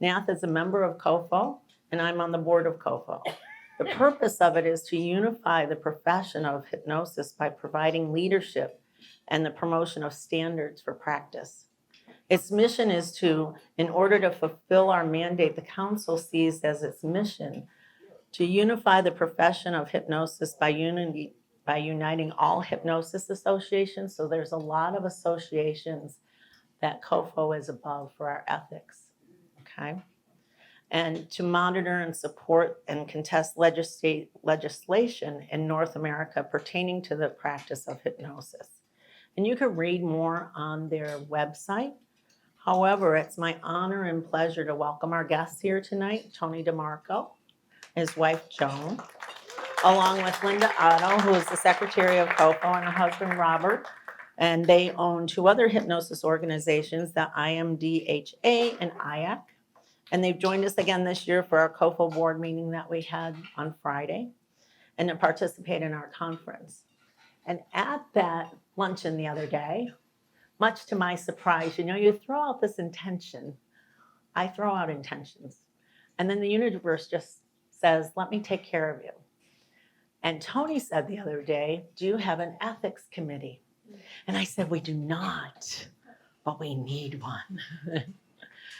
NATH is a member of COFO, and I'm on the board of COFO. The purpose of it is to unify the profession of hypnosis by providing leadership and the promotion of standards for practice. Its mission is to, in order to fulfill our mandate, the council sees as its mission to unify the profession of hypnosis by uniting all hypnosis associations. So there's a lot of associations that COFO is above for our ethics, okay? And to monitor and support and contest legislation in North America pertaining to the practice of hypnosis. And you can read more on their website. However, it's my honor and pleasure to welcome our guests here tonight, Tony DeMarco, his wife Joan, along with Linda Otto, who is the secretary of COFO, and her husband Robert. And they own two other hypnosis organizations, the IMDHA and IAC. And they've joined us again this year for our COFO board meeting that we had on Friday, and to participate in our conference. And at that luncheon the other day, much to my surprise, you know, you throw out this intention. I throw out intentions. And then the universe just says, let me take care of you. And Tony said the other day, do you have an ethics committee? And I said, we do not, but we need one.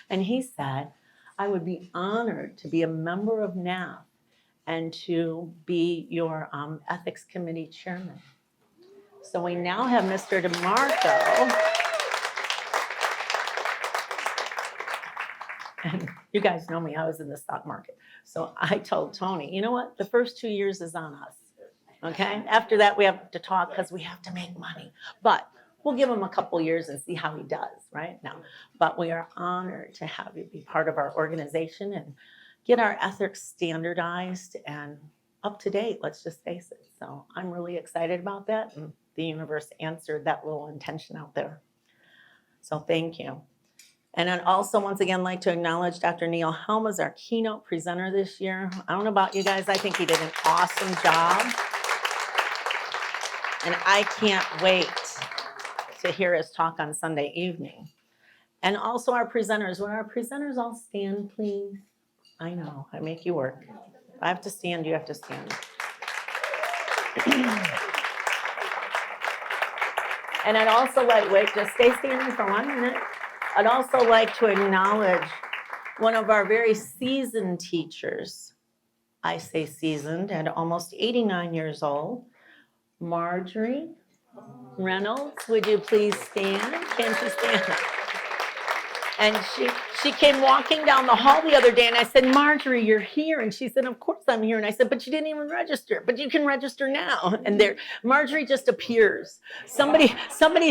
And he said, I would be honored to be a member of NATH and to be your ethics committee chairman. So we now have Mr. DeMarco. And you guys know me, I was in the stock market. So I told Tony, you know what? The first 2 years is on us, okay? After that, we have to talk because we have to make money. But we'll give him a couple years and see how he does, right? Now, but we are honored to have you be part of our organization and get our ethics standardized and up to date, let's just face it. So I'm really excited about that, and the universe answered that little intention out there. So thank you. And I'd also once again like to acknowledge Dr. Neil Helm as our keynote presenter this year. I don't know about you guys, I think he did an awesome job. And I can't wait to hear his talk on Sunday evening. And also our presenters. Would our presenters all stand, please? I know, I make you work. If I have to stand, you have to stand. And I'd also like, wait, just stay standing for 1 minute. I'd also like to acknowledge one of our very seasoned teachers. I say seasoned, at almost 89 years old, Marjorie Reynolds. Would you please stand? Can she stand? And she came walking down the hall the other day, and I said, Marjorie, you're here. And she said, of course I'm here. And I said, but you didn't even register. But you can register now. And there, Marjorie just appears. Somebody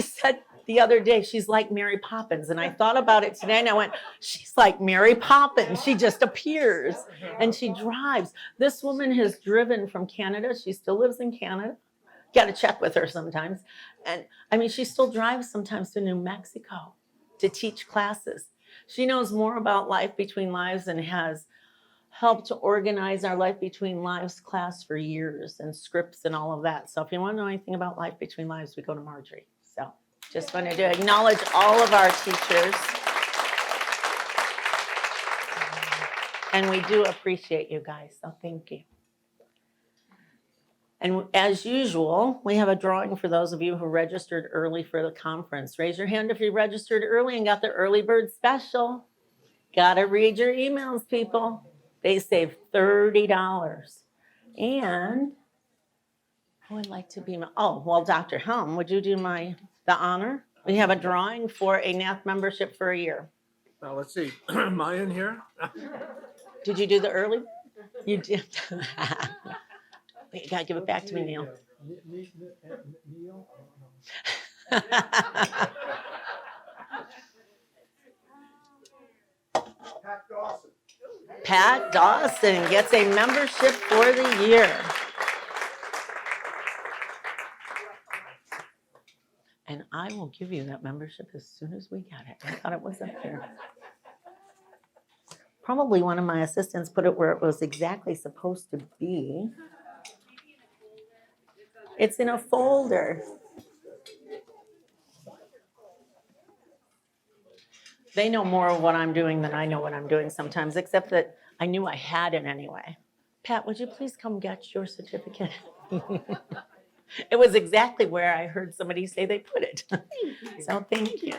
said the other day, she's like Mary Poppins. And I thought about it today, and I went, she's like Mary Poppins. She just appears, and she drives. This woman has driven from Canada. She still lives in Canada. Got to check with her sometimes. And I mean, she still drives sometimes to New Mexico to teach classes. She knows more about Life Between Lives and has helped to organize our Life Between Lives class for years, and scripts and all of that. So if you want to know anything about Life Between Lives, we go to Marjorie. So just wanted to acknowledge all of our teachers. And we do appreciate you guys, so thank you. And as usual, we have a drawing for those of you who registered early for the conference. Raise your hand if you registered early and got the early bird special. Gotta read your emails, people. They save $30. And I would like to be, oh, well, Dr. Helm, would you do the honor? We have a drawing for a NATH membership for a year. Now, let's see, am I in here? Did you do the early? You did. Wait, you gotta give it back to me, Neil. Neil? Pat Dawson. Pat Dawson gets a membership for the year. And I will give you that membership as soon as we get it. I thought it was up here. Probably one of my assistants put it where it was exactly supposed to be. It's in a folder. They know more of what I'm doing than I know what I'm doing sometimes, except that I knew I had it anyway. Pat, would you please come get your certificate? It was exactly where I heard somebody say they put it. So thank you.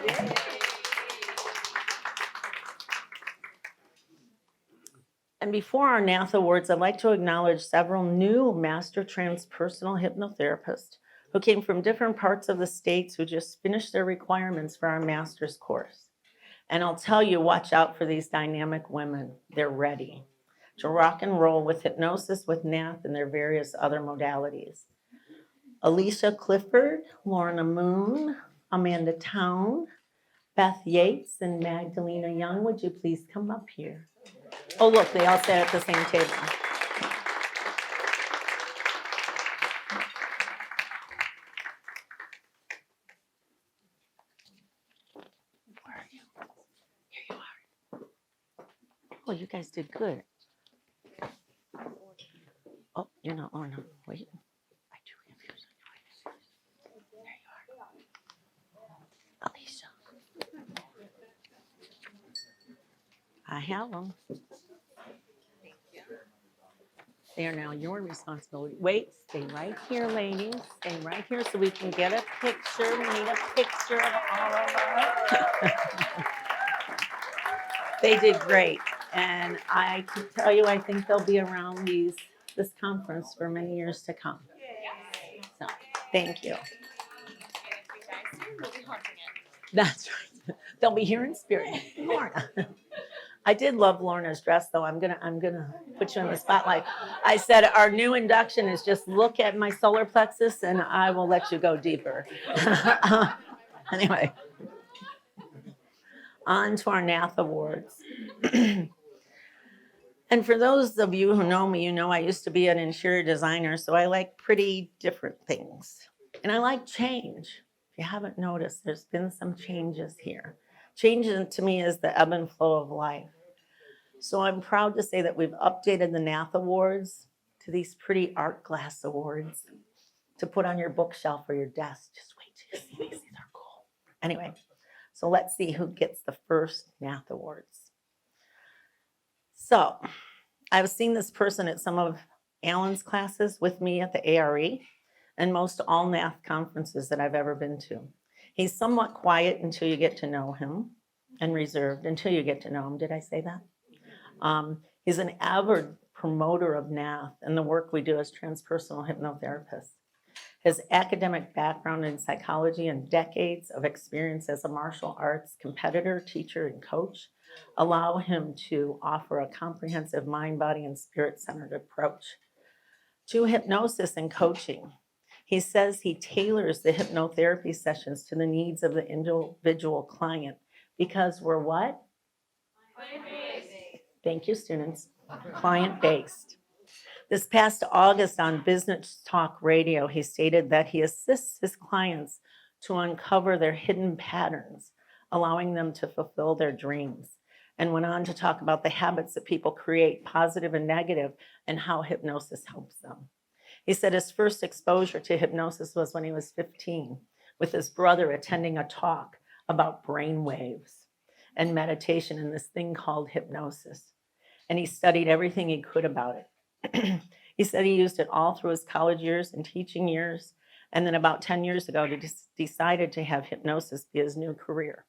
And before our NATH Awards, I'd like to acknowledge several new Master Transpersonal Hypnotherapists who came from different parts of the states who just finished their requirements for our master's course. And I'll tell you, watch out for these dynamic women. They're ready to rock and roll with hypnosis, with NATH, and their various other modalities. Alicia Clifford, Lorna Moon, Amanda Town, Beth Yates, and Magdalena Young, would you please come up here? Oh, look, they all sat at the same table. Where are you? Here you are. Oh, you guys did good. Oh, you're not Lorna. Wait. I do have yours on your way. There you are. Alicia. I have them. They are now your responsibility. Wait, stay right here, ladies. Stay right here so we can get a picture. We need a picture of all of us. They did great. And I can tell you, I think they'll be around this conference for many years to come. So, thank you. That's right. They'll be here in spirit. Lorna. I did love Lorna's dress, though. I'm gonna put you in the spotlight. I said our new induction is just look at my solar plexus, and I will let you go deeper. Anyway, on to our NATH Awards. And for those of you who know me, you know I used to be an interior designer, so I like pretty different things. And I like change. If you haven't noticed, there's been some changes here. Change to me is the ebb and flow of life. So I'm proud to say that we've updated the NATH Awards to these pretty art glass awards to put on your bookshelf or your desk. Just wait till you see these. These are cool. Anyway, so let's see who gets the first NATH Awards. So I've seen this person at some of Alan's classes with me at the ARE and most all NATH conferences that I've ever been to. He's somewhat quiet until you get to know him and reserved until you get to know him. Did I say that? He's an avid promoter of NATH and the work we do as transpersonal hypnotherapists. His academic background in psychology and decades of experience as a martial arts competitor, teacher, and coach allow him to offer a comprehensive mind, body, and spirit-centered approach to hypnosis and coaching. He says he tailors the hypnotherapy sessions to the needs of the individual client because we're what? Thank you, students. Client-based. This past August on Business Talk Radio, he stated that he assists his clients to uncover their hidden patterns, allowing them to fulfill their dreams, and went on to talk about the habits that people create, positive and negative, and how hypnosis helps them. He said his first exposure to hypnosis was when he was 15, with his brother attending a talk about brain waves and meditation and this thing called hypnosis. And he studied everything he could about it. He said he used it all through his college years and teaching years. And then about 10 years ago, he decided to have hypnosis be his new career.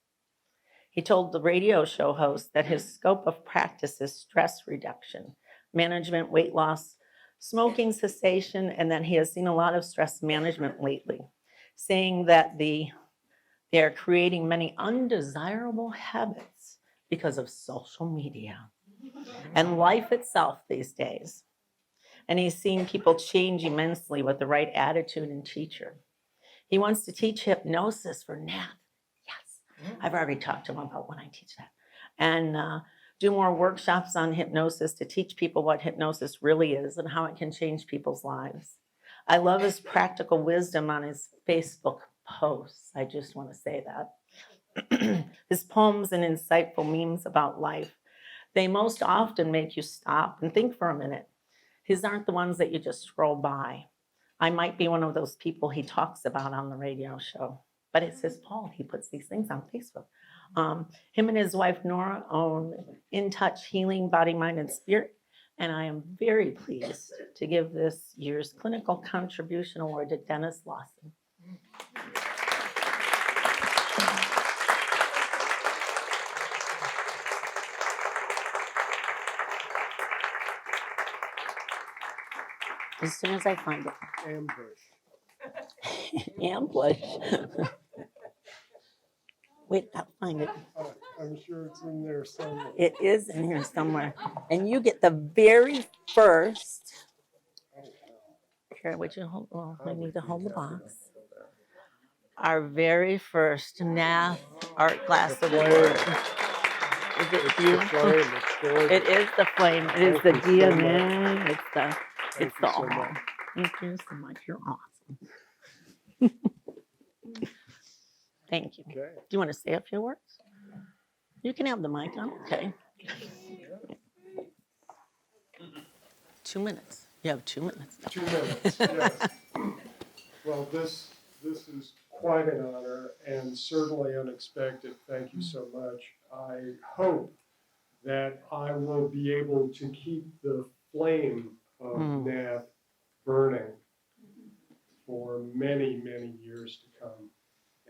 He told the radio show host that his scope of practice is stress reduction, management, weight loss, smoking cessation, and that he has seen a lot of stress management lately, saying that they are creating many undesirable habits because of social media and life itself these days. And he's seen people change immensely with the right attitude and teacher. He wants to teach hypnosis for NATH. Yes, I've already talked to him about when I teach that. And do more workshops on hypnosis to teach people what hypnosis really is and how it can change people's lives. I love his practical wisdom on his Facebook posts. I just want to say that. His poems and insightful memes about life, they most often make you stop and think for a minute. His aren't the ones that you just scroll by. I might be one of those people he talks about on the radio show. but it's his fault. He puts these things on Facebook. Him and his wife Nora own In Touch Healing Body, Mind, and Spirit. And I am very pleased to give this year's Clinical Contribution Award to Dennis Lawson. As soon as I find it. Ambush. Ambush. Wait, I'll find it. I'm sure it's in there somewhere. It is in here somewhere. And you get the very first. Here, would you hold? Well, I need to hold the box. Our very first NATH Art Glass Award. Is it you? It is the flame. It is the DNA. It's the all. Thank you so much. You're awesome. Thank you. Okay. Do you want to say a few words? You can have the mic on. Okay. 2 minutes. You have 2 minutes. 2 minutes, yes. Well, this is quite an honor and certainly unexpected. Thank you so much. I hope that I will be able to keep the flame of NATH burning for many, many years to come.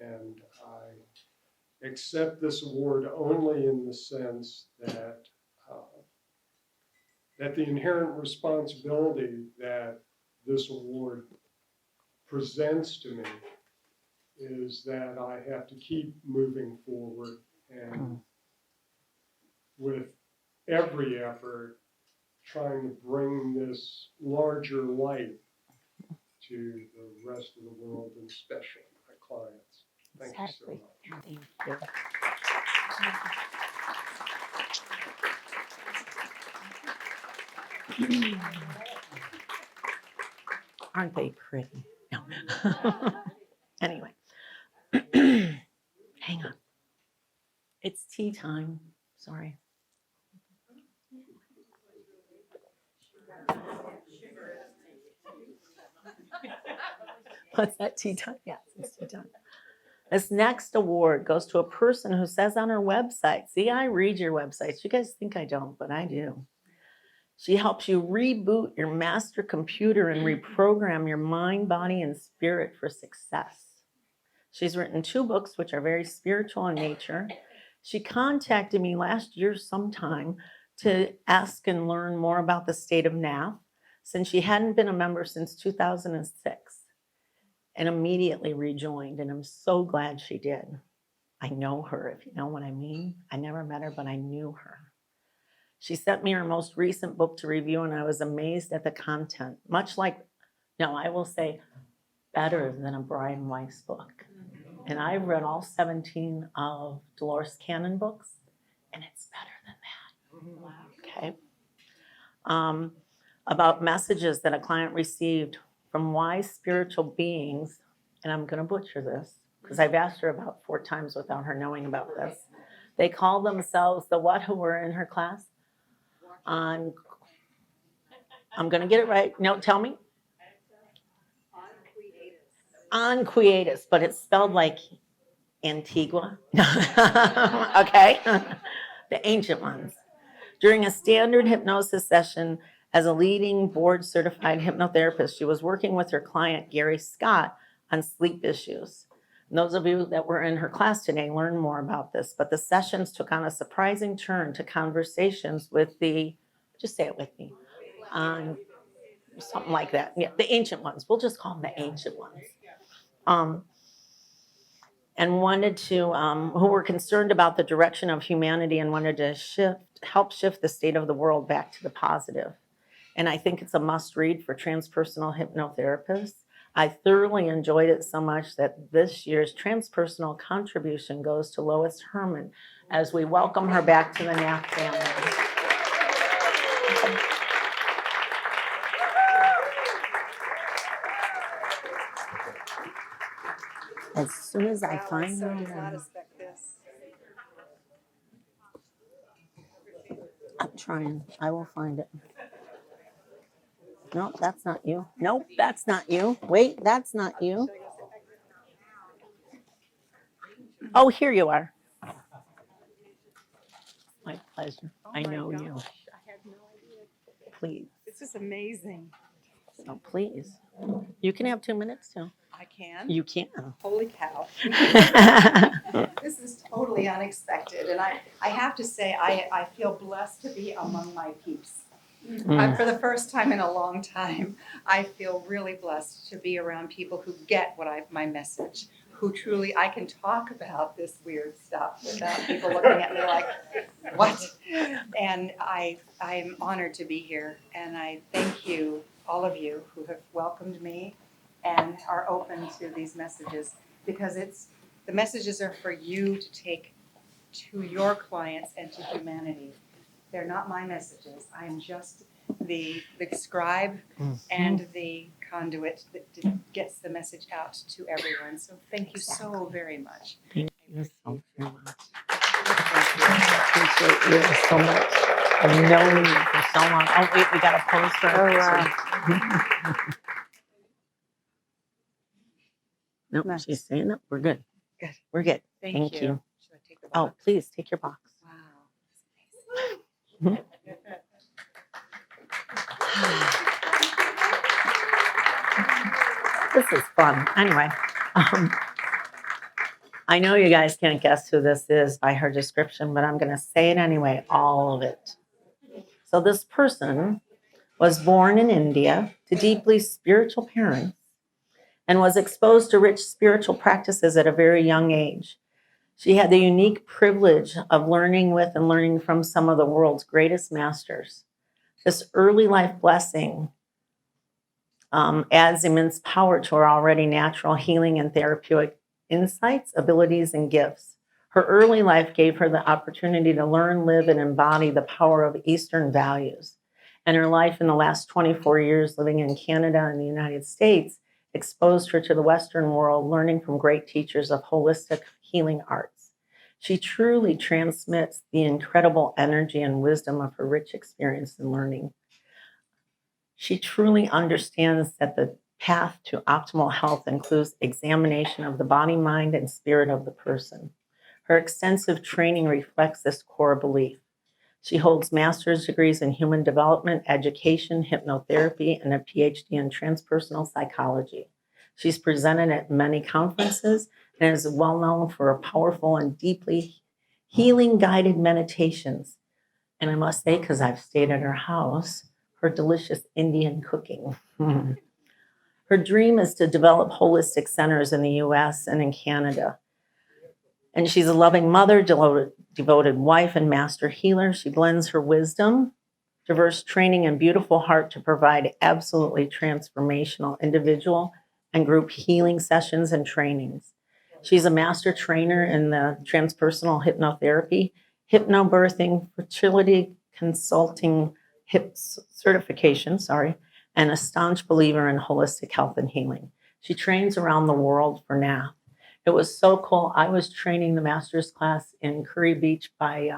And I accept this award only in the sense that that the inherent responsibility that this award presents to me is that I have to keep moving forward and with every effort trying to bring this larger light to the rest of the world and especially my clients. Thank you so much. Thank you. Aren't they pretty? No. Anyway, hang on. It's tea time. Sorry. What's that, tea time? Yes, it's tea time. This next award goes to a person who says on her website, see, I read your websites. You guys think I don't, but I do. She helps you reboot your master computer and reprogram your mind, body, and spirit for success. She's written 2 books, which are very spiritual in nature. She contacted me last year sometime to ask and learn more about the state of NATH, since she hadn't been a member since 2006, and immediately rejoined, and I'm so glad she did. I know her, if you know what I mean. I never met her, but I knew her. She sent me her most recent book to review, and I was amazed at the content. Much like, no, I will say, better than a Brian Weiss book. And I've read all 17 of Dolores Cannon books, and it's better than that. Okay. About messages that a client received from wise spiritual beings, and I'm going to butcher this because I've asked her about 4 times without her knowing about this. They call themselves the what who were in her class? I'm going to get it right. No, tell me. Unquietus, but it's spelled like Antigua. Okay. The ancient ones. During a standard hypnosis session as a leading board certified hypnotherapist, she was working with her client, Gary Scott, on sleep issues. And those of you that were in her class today learned more about this, but the sessions took on a surprising turn to conversations with the, just say it with me, something like that. Yeah, the ancient ones. We'll just call them the ancient ones. And wanted to, who were concerned about the direction of humanity and wanted to help shift the state of the world back to the positive. And I think it's a must read for transpersonal hypnotherapists. I thoroughly enjoyed it so much that this year's transpersonal contribution goes to Lois Herman as we welcome her back to the NATH family. As soon as I find her, I'm trying. I will find it. No, that's not you. Nope, that's not you. Wait, that's not you. Oh, here you are. My pleasure. Oh I my know you. gosh, I had no idea. Please. This is amazing. So please. You can have 2 minutes too. I can? You can. Holy cow. This is totally unexpected. And I have to say, I feel blessed to be among my peeps. For the first time in a long time, I feel really blessed to be around people who get my message, who truly, I can talk about this weird stuff without people looking at me like, what? And I'm honored to be here. And I thank you, all of you who have welcomed me and are open to these messages, because the messages are for you to take to your clients and to humanity. They're not my messages. I am just the scribe and the conduit that gets the message out to everyone. So thank you so very much. Thank you so very much. I appreciate you so much. I've known you for so long. Oh, wait, we got a pose for our picture. No, Nice. she's saying it. We're good. Good. We're good. Thank Thank you. you. Should I take the Oh, box? please take your box. Wow. This is fun. Anyway, I know you guys can't guess who this is by her description, but I'm going to say it anyway, all of it. So this person was born in India to deeply spiritual parents and was exposed to rich spiritual practices at a very young age. She had the unique privilege of learning with and learning from some of the world's greatest masters. This early life blessing adds immense power to her already natural healing and therapeutic insights, abilities, and gifts. Her early life gave her the opportunity to learn, live, and embody the power of Eastern values. And her life in the last 24 years living in Canada and the United States exposed her to the Western world, learning from great teachers of holistic healing arts. She truly transmits the incredible energy and wisdom of her rich experience and learning. She truly understands that the path to optimal health includes examination of the body, mind, and spirit of the person. Her extensive training reflects this core belief. She holds master's degrees in human development, education, hypnotherapy, and a PhD in transpersonal psychology. She's presented at many conferences and is well known for her powerful and deeply healing guided meditations. And I must say, because I've stayed at her house, her delicious Indian cooking. Her dream is to develop holistic centers in the US and in Canada. And she's a loving mother, devoted wife, and master healer. She blends her wisdom, diverse training, and beautiful heart to provide absolutely transformational individual and group healing sessions and trainings. She's a master trainer in the transpersonal hypnotherapy, hypnobirthing, fertility consulting certification, and a staunch believer in holistic health and healing. She trains around the world for NATH. It was so cool. I was training the master's class in Curry Beach by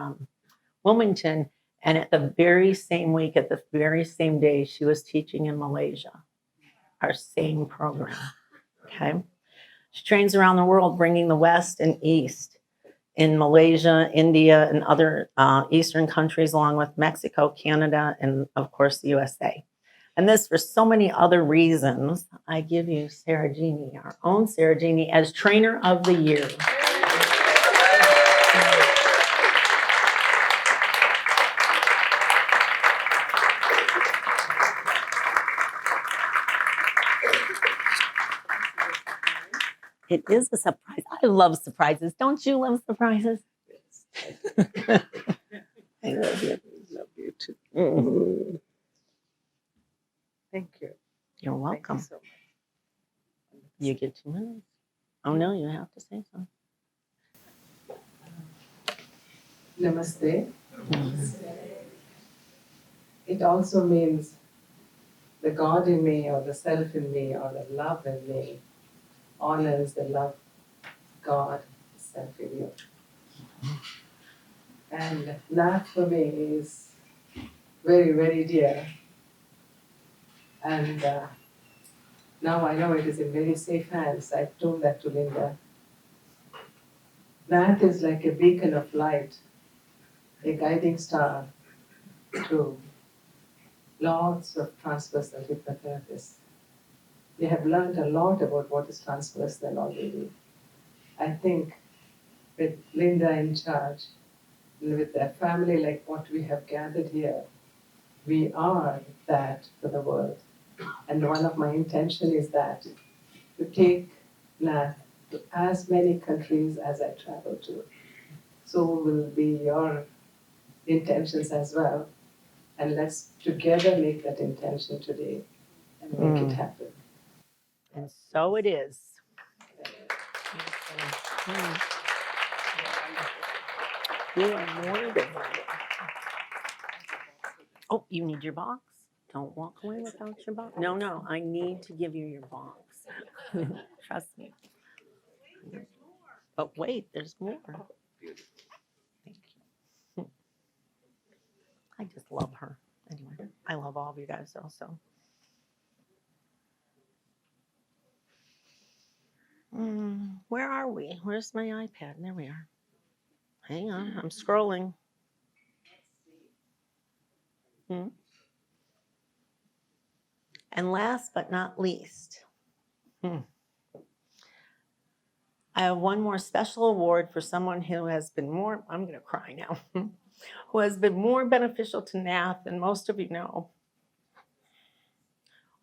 Wilmington, and at the very same week, at the very same day, she was teaching in Malaysia, our same program. Okay. She trains around the world, bringing the West and East in Malaysia, India, and other Eastern countries, along with Mexico, Canada, and of course, the USA. And this, for so many other reasons, I give you Sarah Jeannie, our own Sarah Jeannie, as Trainer of the Year. It is a surprise. I love surprises. Don't you love surprises? I love you. Love you too. Mm-hmm. Thank you. You're welcome. Thank you so much. You get 2 minutes. Oh no, you have to say something. Namaste. It also means the God in me, or the self in me, or the love in me honors the love God, self in you. And that for me is very, very dear. And now I know it is in very safe hands. I told that to Linda. NATH is like a beacon of light, a guiding star to lots of transpersonal hypnotherapists. They have learned a lot about what is transpersonal already. I think with Linda in charge, with a family like what we have gathered here, we are that for the world. And one of my intention is that to take NATH to as many countries as I travel to. So will be your intentions as well. And let's together make that intention today and make it happen. And so it is. You are wonderful. Oh, you need your box? Don't walk away without your box. No, I need to give you your box. Trust me. But wait, there's more. Thank you. I just love her. Anyway, I love all of you guys also. Where are we? Where's my iPad? There we are. Hang on, I'm scrolling. And last but not least, I have one more special award for someone who has been more, I'm going to cry now, who has been more beneficial to NATH than most of you know,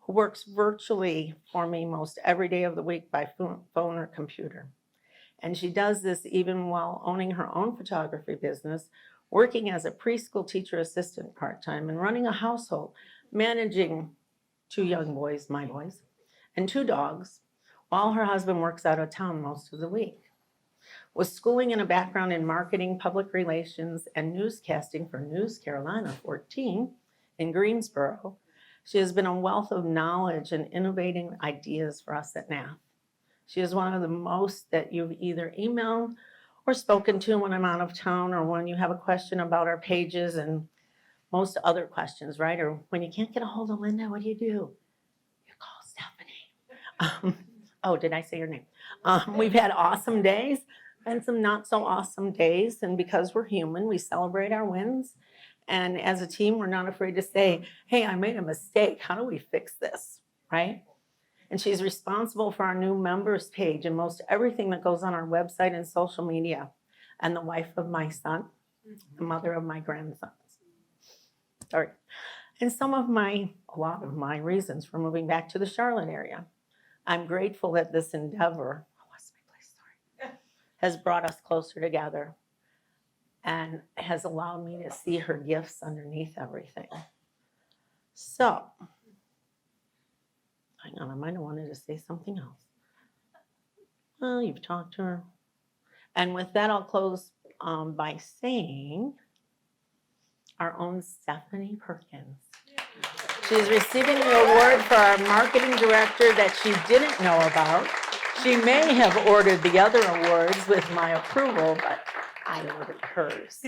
who works virtually for me most every day of the week by phone or computer. And she does this even while owning her own photography business, working as a preschool teacher assistant part-time, and running a household, managing 2 young boys, my boys, and 2 dogs, while her husband works out of town most of the week. With schooling and a background in marketing, public relations, and newscasting for News Carolina 14 in Greensboro, she has been a wealth of knowledge and innovating ideas for us at NATH. She is one of the most that you've either emailed or spoken to when I'm out of town, or when you have a question about our pages and most other questions, right? Or when you can't get a hold of Linda, what do? You call Stephanie. Oh, did I say your name? We've had awesome days and some not so awesome days. And because we're human, we celebrate our wins. And as a team, we're not afraid to say, hey, I made a mistake. How do we fix this, right? And she's responsible for our new members page and most everything that goes on our website and social media. And the wife of my son, the mother of my grandsons. Sorry. And a lot of my reasons for moving back to the Charlotte area. I'm grateful that this endeavor, has brought us closer together and has allowed me to see her gifts underneath everything. So, hang on, I might have wanted to say something else. Well, you've talked to her. And with that, I'll close by saying our own Stephanie Perkins. She's receiving the award for our marketing director that she didn't know about. She may have ordered the other awards with my approval, but I ordered hers.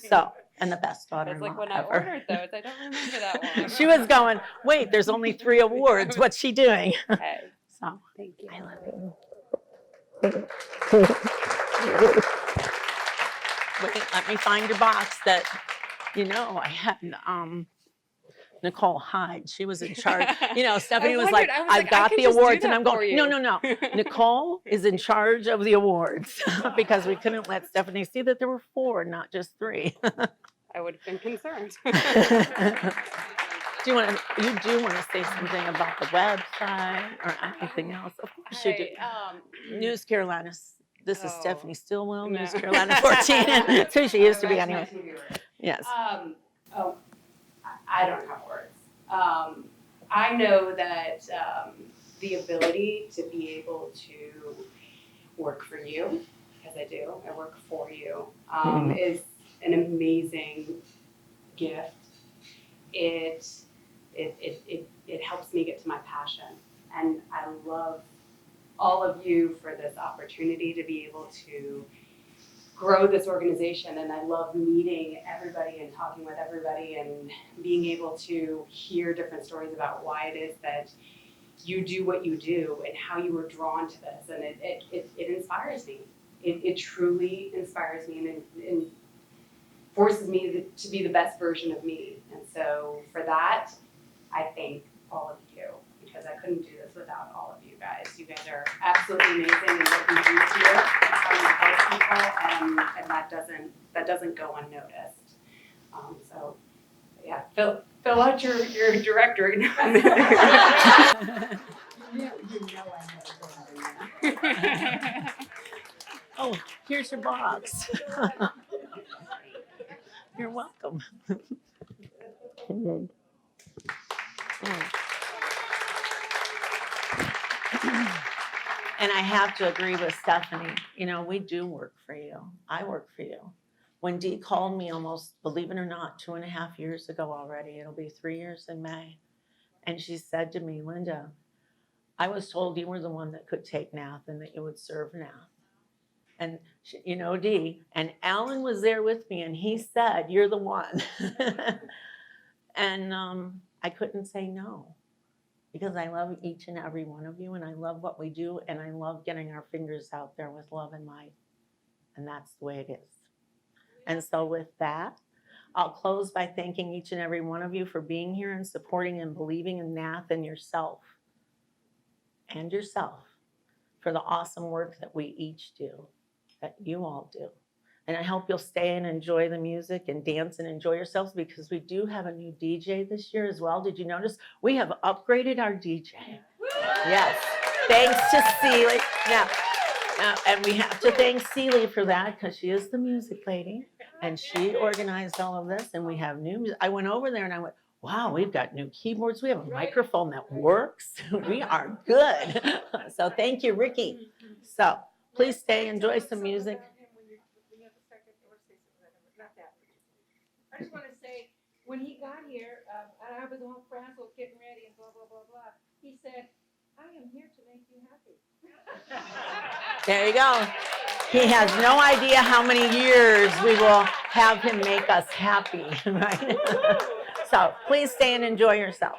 So, and the best daughter-in-law It's like when ever. I ordered those, I don't remember that one. She was going, wait, there's only 3 awards. What's she doing? Okay, So, thank you. I love you. Wait, let me find your box that, I had Nicole Hyde. She was in charge. Stephanie was like, I've got the awards. And I'm going, no. Nicole is in charge of the awards because we couldn't let Stephanie see that there were 4, not just 3. I would have been concerned. You do want to say something about the website or anything else? Of course you do. News Carolina. This is Stephanie Stillwell, no. News Carolina 14. That's who she used to be anyway. Yes. I don't have words. I know that the ability to be able to work for you, because I do, I work for you, is an amazing gift. It helps me get to my passion, and I love all of you for this opportunity to be able to grow this organization. And I love meeting everybody and talking with everybody and being able to hear different stories about why it is that you do what you do and how you were drawn to this. And it inspires me. it truly inspires me and forces me to be the best version of me. And so for that, I thank all of you, because I couldn't do this without all of you guys. You guys are absolutely amazing and what you do here, how you help people, and that doesn't go unnoticed. So yeah, fill out your directory. Oh, here's your box. You're welcome. And I have to agree with Stephanie. You know, we do work for you. I work for you. When Dee called me almost, believe it or not, 2.5 years ago already, it'll be 3 years in May. And she said to me, Linda, I was told you were the one that could take NATH and that you would serve NATH. And she, you know, Dee, and Alan was there with me and he said, you're the one. And I couldn't say no, because I love each and every one of you and I love what we do and I love getting our fingers out there with love and light. And that's the way it is. And so with that, I'll close by thanking each and every one of you for being here and supporting and believing in NATH and yourself for the awesome work that we each do, that you all do. And I hope you'll stay and enjoy the music and dance and enjoy yourselves, because we do have a new DJ this year as well. Did you notice? We have upgraded our DJ. Yes, thanks to Celie. Yeah. And we have to thank Celie for that, because she is the music lady and she organized all of this. And we have new music. I went over there and I went, wow, we've got new keyboards. We have a microphone that works. We are good. So thank you, Ricky. So please stay, enjoy some music. I just want to say, when he got here, and I was all frazzled getting ready and blah, blah, blah, blah, he said, I am here to make you happy. There you go. He has no idea how many years we will have him make us happy, right? So please stay and enjoy yourself.